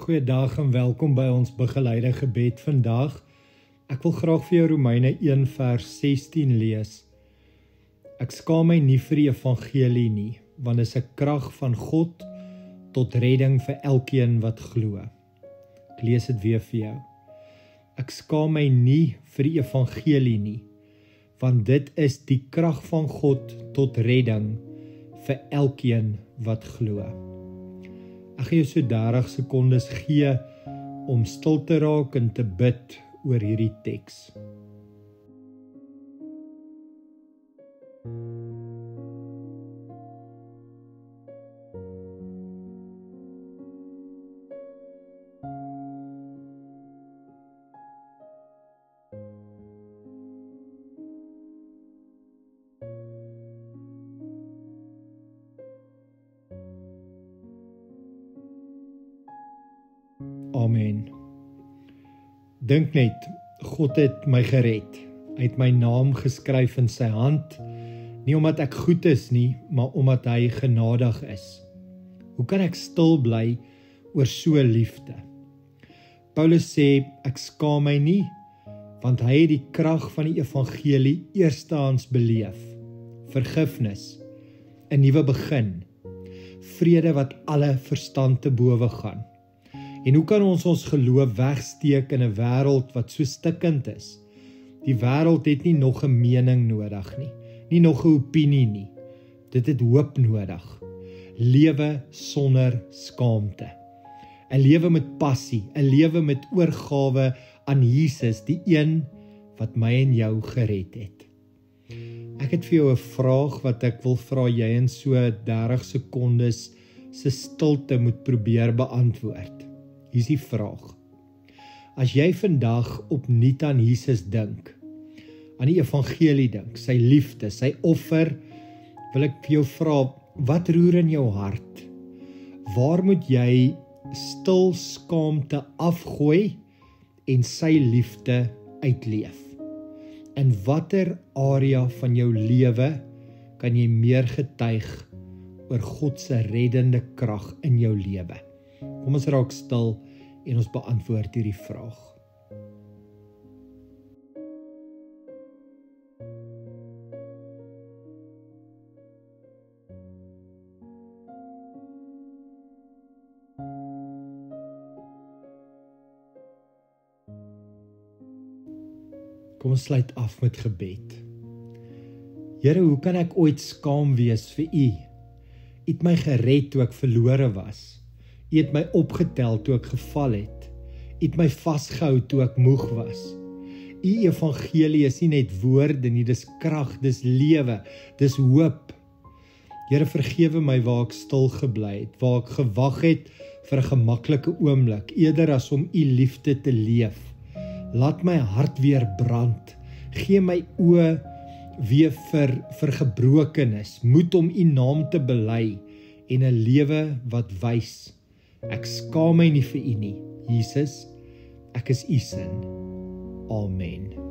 Goeiedag en welkom by ons begeleide gebed vandag. Ek wil graag vir jou Romeine 1 vers 16 lees. Ek skaam my nie vir die evangelie nie, want dit is 'n krag van God tot redding vir elkeen wat glo. Ek lees dit weer vir jou. Ek skaam my nie vir die evangelie nie, want dit is die krag van God tot redding vir elkeen wat glo. Ek gaan jou so 30 sekondes gee om stil te raak en te bid oor hierdie teks. Amen. Dink net, God het my gered. Hy het my naam geskryf in sy hand, nie omdat ek goed is nie, maar omdat hy genadig is. Hoe kan ek stil bly oor so liefde? Paulus sê, ek skaam my nie, want hy het die krag van die evangelie eerstehands beleef. Vergifnis, 'n nuwe begin, vrede wat alle verstand te bowe gaan. En hoe kan ons geloof wegsteek in 'n wêreld wat so stikkend is? Die wêreld het nie nog 'n mening nodig nie, nie nog 'n opinie nie. Dit het hoop nodig. Lewe sonder skaamte. 'n Lewe met passie, 'n lewe met oorgawe aan Jesus, die een wat my en jou gered het. Ek het vir jou 'n vraag wat ek wil vra jy in so 30 sekondes se stilte moet probeer beantwoord. Hier is die vraag. As jy vandag opnuut aan Jesus dink, aan die evangelie dink, sy liefde, sy offer, wil ek vir jou vra, wat roer in jou hart? Waar moet jy stil skaamte afgooi en sy liefde uitleef? In watter area van jou lewe kan jy meer getuig oor God se reddende krag in jou lewe? Kom ons raak stil en ons beantwoord hierdie vraag. Kom ons sluit af met gebed. Here, hoe kan ek ooit skaam wees vir U? U het my gered toe ek verlore was. U het my opgetel toe ek geval het. U het my vasgehou toe ek moeg was. U evangelie is nie net woorde nie, dis krag, dis lewe, dis hoop. Here, vergewe my waar ek stil gebly het, waar ek gewag het vir 'n gemaklike oomblik, eerder as om U liefde te leef. Laat my hart weer brand. Gee my oë weer vir gebrokenis, moed om U naam te bely en 'n lewe wat wys. Ek skaam my nie vir U nie, Jesus, ek is U sin. Amen.